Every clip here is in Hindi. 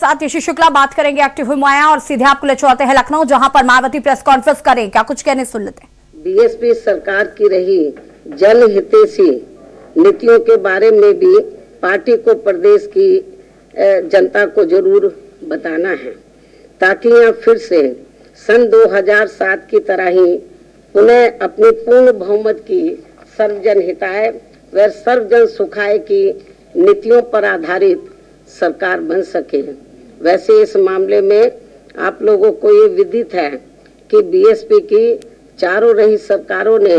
साथ यशी शुक्ला बात करेंगे एक्टिव हुई माया और सीधे आपको ले चलते हैं लखनऊ, जहां पर मायावती प्रेस कॉन्फ्रेंस करें। क्या कुछ कहने सुन लेते हैं। बीएसपी सरकार की रही जनहितैषी नीतियों के बारे में भी पार्टी को प्रदेश की जनता को जरूर बताना है, ताकि यहाँ फिर से सन 2007 की तरह ही पुनः अपनी पूर्ण बहुमत की सर्वजन हिताय व सर्वजन सुखाय की नीतियों पर आधारित सरकार बन सके। वैसे इस मामले में आप लोगों को ये विदित है कि बीएसपी की चारों रही सरकारों ने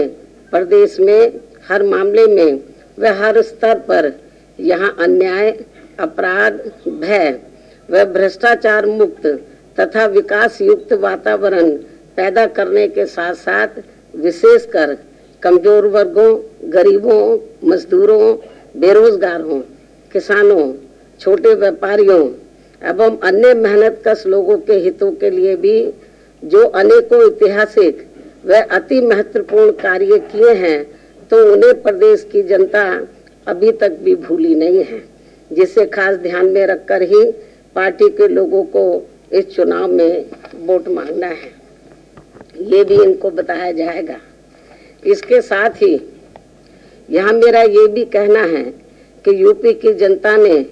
प्रदेश में हर मामले में व हर स्तर पर यहाँ अन्याय, अपराध, भय व भ्रष्टाचार मुक्त तथा विकास युक्त वातावरण पैदा करने के साथ साथ विशेषकर कमजोर वर्गों, गरीबों, मजदूरों, बेरोजगारों, किसानों, छोटे व्यापारियों एवं अन्य मेहनतकश लोगों के हितों के लिए भी जो अनेकों ऐतिहासिक व अति महत्वपूर्ण कार्य किए हैं, तो उन्हें प्रदेश की जनता अभी तक भी भूली नहीं है, जिसे खास ध्यान में रखकर ही पार्टी के लोगों को इस चुनाव में वोट मांगना है। ये भी इनको बताया जाएगा। इसके साथ ही यहाँ मेरा ये भी कहना है कि यूपी की जनता ने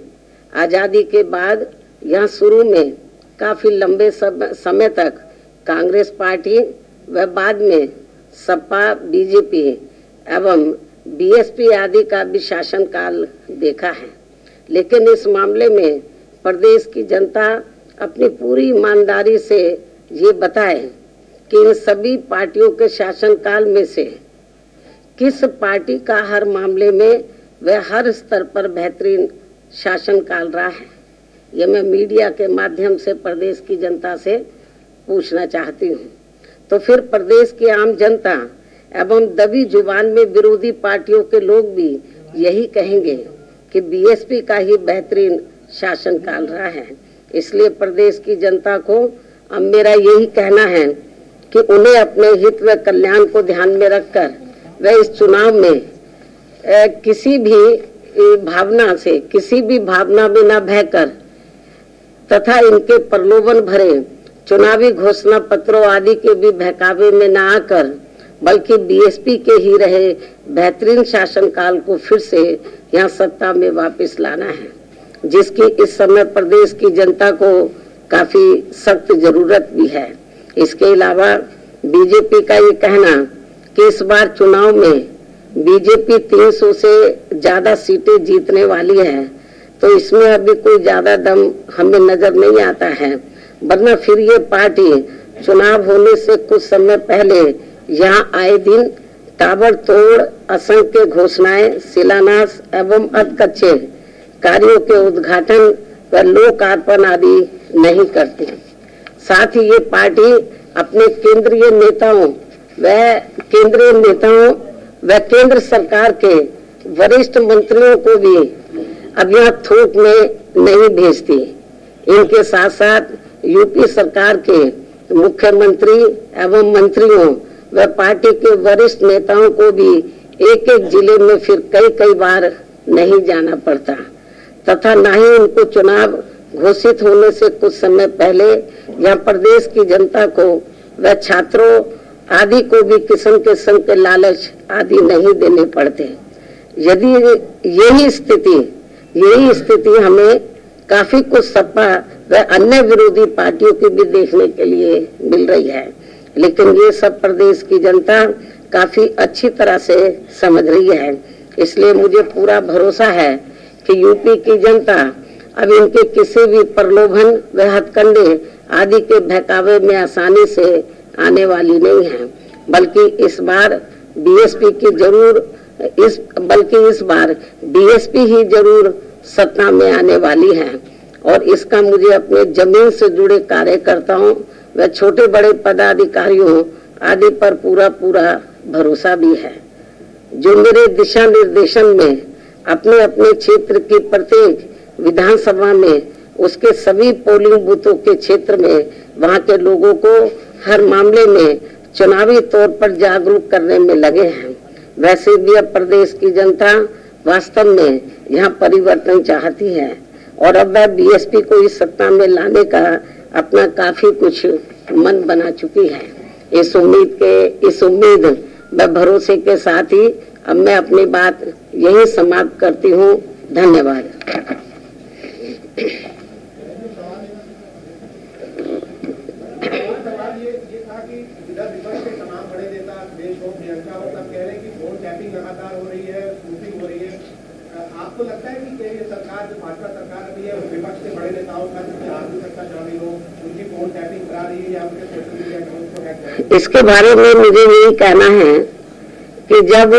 आज़ादी के बाद यहाँ शुरू में काफ़ी लंबे समय तक कांग्रेस पार्टी व बाद में सपा, बीजेपी एवं बीएसपी आदि का भी शासनकाल देखा है, लेकिन इस मामले में प्रदेश की जनता अपनी पूरी ईमानदारी से ये बताए कि इन सभी पार्टियों के शासनकाल में से किस पार्टी का हर मामले में व हर स्तर पर बेहतरीन शासनकाल रहा है। ये मैं मीडिया के माध्यम से प्रदेश की जनता से पूछना चाहती हूँ। तो फिर प्रदेश की आम जनता एवं दबी जुबान में विरोधी पार्टियों के लोग भी यही कहेंगे कि बीएसपी का ही बेहतरीन शासनकाल रहा है। इसलिए प्रदेश की जनता को अब मेरा यही कहना है कि उन्हें अपने हित व कल्याण को ध्यान में रखकर व इस चुनाव में किसी भी भावना में न बहकर तथा इनके प्रलोभन भरे चुनावी घोषणा पत्रों आदि के भी बहकावे में न आकर, बल्कि बीएसपी के ही रहे बेहतरीन शासनकाल को फिर से यहाँ सत्ता में वापस लाना है, जिसकी इस समय प्रदेश की जनता को काफी सख्त जरूरत भी है। इसके अलावा बीजेपी का ये कहना कि इस बार चुनाव में बीजेपी 300 से ज्यादा सीटें जीतने वाली है, तो इसमें अभी कोई ज्यादा दम हमें नजर नहीं आता है, वरना फिर ये पार्टी चुनाव होने से कुछ समय पहले यहाँ आए दिन ताबड़तोड़ असंख्य घोषणाएं, शिलान्यास एवं अधकच्चे कार्यों के उद्घाटन व लोकार्पण आदि नहीं करती। साथ ही ये पार्टी अपने केंद्रीय नेताओं व केंद्र सरकार के वरिष्ठ मंत्रियों को भी अब यहाँ थोक में नहीं भेजती। इनके साथ साथ यूपी सरकार के मुख्यमंत्री एवं मंत्रियों व पार्टी के वरिष्ठ नेताओं को भी एक एक जिले में फिर कई बार नहीं जाना पड़ता, तथा न ही उनको चुनाव घोषित होने से कुछ समय पहले यहाँ प्रदेश की जनता को व छात्रों आदि को भी किस्म के लालच आदि नहीं देने पड़ते। यदि यही स्थिति हमें काफी कुछ सपा व अन्य विरोधी पार्टियों की भी देखने के लिए मिल रही है, लेकिन ये सब प्रदेश की जनता काफी अच्छी तरह से समझ रही है। इसलिए मुझे पूरा भरोसा है कि यूपी की जनता अब इनके किसी भी प्रलोभन व हथकंडे आदि के बहकावे में आसानी से आने वाली नहीं है, बल्कि इस बार बीएसपी ही जरूर सत्ता में आने वाली है। और इसका मुझे अपने जमीन से जुड़े कार्यकर्ताओं व छोटे बड़े पदाधिकारियों आदि पर पूरा भरोसा भी है, जो मेरे दिशा निर्देशन में अपने अपने क्षेत्र की प्रत्येक विधानसभा में उसके सभी पोलिंग बूथों के क्षेत्र में वहां के लोगों को हर मामले में चुनावी तौर पर जागरूक करने में लगे हैं। वैसे भी अब प्रदेश की जनता वास्तव में यहाँ परिवर्तन चाहती है और अब वह बीएसपी को इस सत्ता में लाने का अपना काफी कुछ मन बना चुकी है। इस उम्मीद व भरोसे के साथ ही अब मैं अपनी बात यही समाप्त करती हूँ। धन्यवाद। आपको लगता है कि ये सरकार जो भाजपा सरकार अभी है विपक्ष के बड़े नेताओं का जिससे आर्थिक सत्ता चाहती हो उनकी फोन टैपिंग करा रही है या उनके सोशल मीडिया अकाउंट को हैक कर रही है? इसके बारे में मुझे यही कहना है कि जब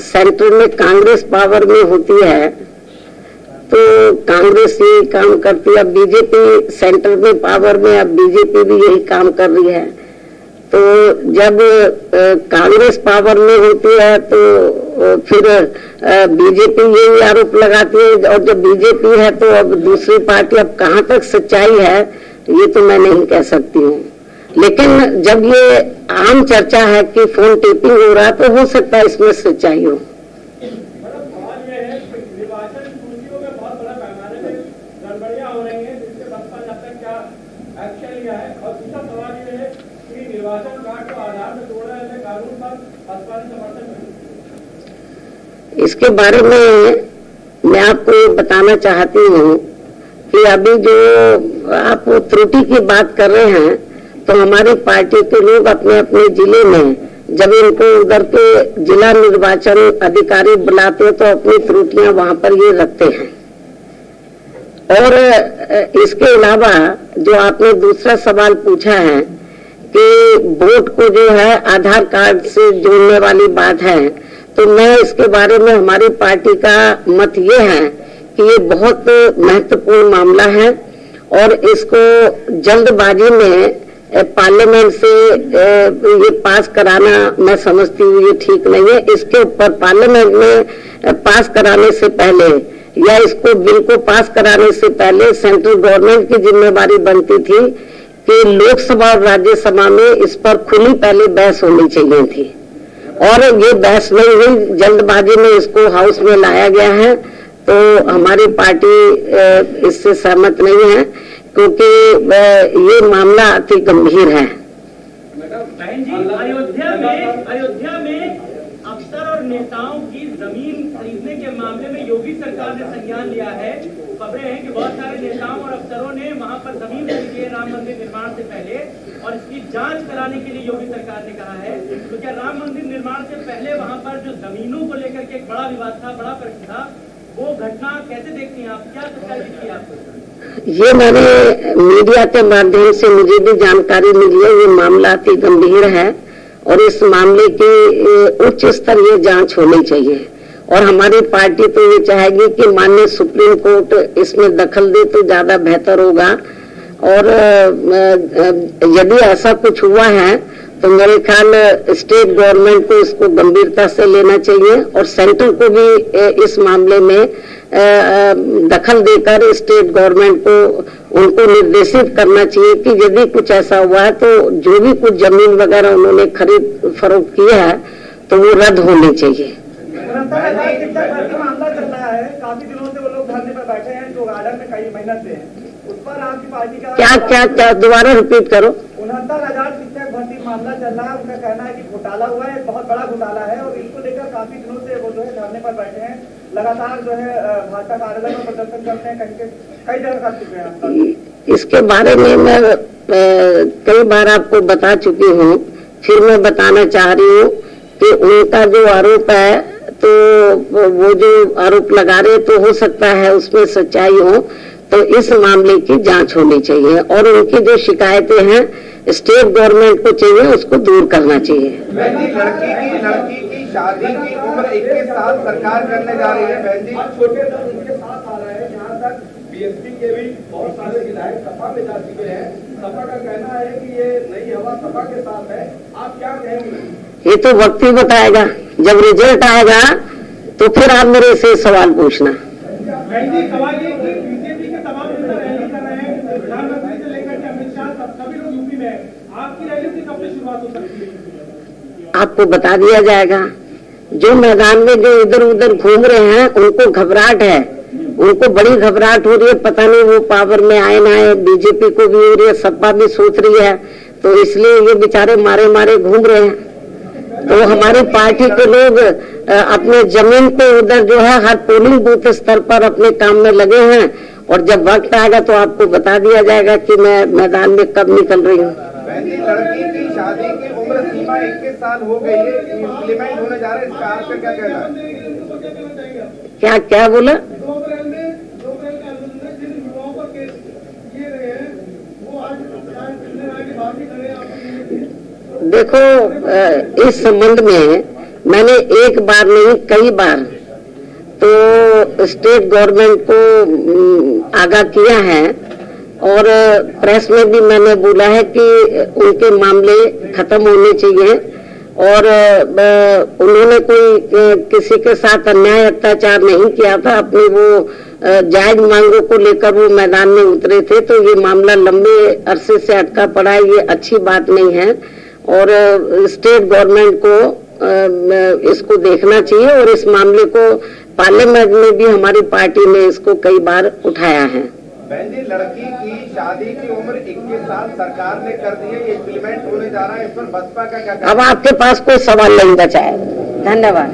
सेंटर में कांग्रेस पावर में होती है तो कांग्रेस यही काम करती है। अब बीजेपी सेंटर में पावर में, अब बीजेपी भी यही काम कर रही है। तो जब कांग्रेस पावर में होती है तो फिर बीजेपी यही आरोप लगाती है, और जब बीजेपी है तो अब दूसरी पार्टी, अब कहाँ तक सच्चाई है ये तो मैं नहीं कह सकती हूँ। लेकिन जब ये आम चर्चा है कि फोन टेपिंग हो रहा है तो हो सकता है इसमें सच्चाई हो। इसके बारे में मैं आपको बताना चाहती हूँ कि अभी जो आप त्रुटि की बात कर रहे हैं तो हमारी पार्टी के लोग अपने अपने जिले में जब इनको उधर के जिला निर्वाचन अधिकारी बुलाते हैं तो अपनी त्रुटियां वहां पर ये रखते हैं। और इसके अलावा जो आपने दूसरा सवाल पूछा है कि वोट को जो है आधार कार्ड से जोड़ने वाली बात है, तो मैं इसके बारे में हमारी पार्टी का मत ये है कि ये बहुत महत्वपूर्ण मामला है और इसको जल्दबाजी में पार्लियामेंट से ये पास कराना मैं समझती हूँ ये ठीक नहीं है। इसके ऊपर पार्लियामेंट में पास कराने से पहले या इसको बिल को पास कराने से पहले सेंट्रल गवर्नमेंट की जिम्मेवारी बनती थी कि लोकसभा और राज्यसभा में इस पर खुली पहले बहस होनी चाहिए थी, और ये बहस नहीं हुई, जल्दबाजी में इसको हाउस में लाया गया है। तो हमारी पार्टी इससे सहमत नहीं है क्योंकि ये मामला अति गंभीर है। बहन जी, अयोध्या में अफसर और नेताओं की जमीन खरीदने के मामले में योगी सरकार ने संज्ञान लिया है। खबरें हैं कि बहुत सारे नेताओं और अफसरों ने वहां पर जमीन खरीदी है राम मंदिर निर्माण से पहले, और इसकी जांच कराने के लिए योगी सरकार ने कहा है। तो क्या राम मंदिर निर्माण से पहले वहां पर जो जमीनों को लेकर के एक बड़ा विवाद था, बड़ा प्रश्न था, वो घटना कैसे देखती हैं आप? क्या सच्चाई दिखती है आपको? ये मैंने मीडिया के माध्यम से मुझे भी जानकारी मिली है। ये मामला अति गंभीर है और इस मामले की उच्च स्तरीय जांच होनी चाहिए, और हमारी पार्टी तो ये चाहेगी कि माननीय सुप्रीम कोर्ट इसमें दखल दे तो ज्यादा बेहतर होगा। और यदि ऐसा कुछ हुआ है तो मेरे ख्याल स्टेट गवर्नमेंट को इसको गंभीरता से लेना चाहिए और सेंटर को भी इस मामले में दखल देकर स्टेट गवर्नमेंट को उनको निर्देशित करना चाहिए कि यदि कुछ ऐसा हुआ है तो जो भी कुछ जमीन वगैरह उन्होंने खरीद फरोख्त किया है तो वो रद्द होनी चाहिए। मामला चल रहा है, काफी दिनों से वो लोग धरने पर बैठे हैं जो गार्डन में कई मेहनत से हैं, उस पर आपकी पार्टी का क्या दोबारा रिपीट करो। 69,000 शिक्षक भर्ती मामला चल रहा है, उनका कहना है कि घोटाला हुआ है, बहुत बड़ा घोटाला है, और इसको लेकर काफी दिनों से वो जो है धरने पर बैठे हैं, लगातार जो है भाजपा कार्यालय में प्रदर्शन करते हैं, कई जगह कर चुके हैं। इसके बारे में मैं कई बार आपको बता चुकी हूँ, फिर मैं बताना चाह रही हूँ कि उनका जो आरोप है तो वो जो आरोप लगा रहे तो हो सकता है उसमें सच्चाई हो, तो इस मामले की जांच होनी चाहिए और उनकी जो शिकायतें हैं स्टेट गवर्नमेंट को चाहिए उसको दूर करना चाहिए। लड़की की शादी की उम्र 21 साल सरकार करने जा रही है। बहन जी, छोटे दल उनके साथ आ रहे हैं, यहाँ तक बीएसपी के भी बहुत सारे विधायक सपा में जा चुके हैं। सपा का कहना है कि ये नई हवा सपा के साथ है, आप क्या कहेंगे? ये तो वक्त ही बताएगा, जब रिजल्ट आएगा तो फिर आप मेरे से सवाल पूछना। बहन जी, सवाल ये कि बीजेपी के तमाम नेता रैली कर रहे हैं, प्रधानमंत्री से लेकर के अमित शाह सभी लोग यूपी में, आपकी रैली से कब से शुरुआत हो सकती है? आपको बता दिया जाएगा। जो मैदान में जो इधर उधर घूम रहे हैं उनको घबराहट है, उनको बड़ी घबराहट हो रही है, पता नहीं वो पावर में आए ना आए, बीजेपी को भी हो रही है, सपा भी सोच रही है, तो इसलिए ये बेचारे मारे मारे घूम रहे हैं। तो हमारी पार्टी के लोग अपने जमीन पे उधर जो है हर पोलिंग बूथ स्तर पर अपने काम में लगे हैं, और जब वक्त आएगा तो आपको बता दिया जाएगा कि मैं मैदान में कब निकल रही हूँ। लड़की की शादी की उम्र सीमा 21 साल हो गई है, इम्प्लीमेंट होने जा रहा है, इसका आपका क्या कहना है? क्या क्या बोला? देखो, इस संबंध में मैंने एक बार नहीं कई बार तो स्टेट गवर्नमेंट को आगाह किया है, और प्रेस में भी मैंने बोला है कि उनके मामले खत्म होने चाहिए, और उन्होंने कोई किसी के साथ अन्याय अत्याचार नहीं किया था, अपनी वो जायज मांगों को लेकर वो मैदान में उतरे थे, तो ये मामला लंबे अरसे से अटका पड़ा है, ये अच्छी बात नहीं है, और स्टेट गवर्नमेंट को इसको देखना चाहिए, और इस मामले को पार्लियामेंट में भी हमारी पार्टी ने इसको कई बार उठाया है। बहन जी, लड़की की शादी की उम्र 21 साल सरकार ने कर दी है, इम्प्लीमेंट होने जा रहा है, इस पर बसपा का क्या? अब आपके पास कोई सवाल नहीं बचा है। धन्यवाद।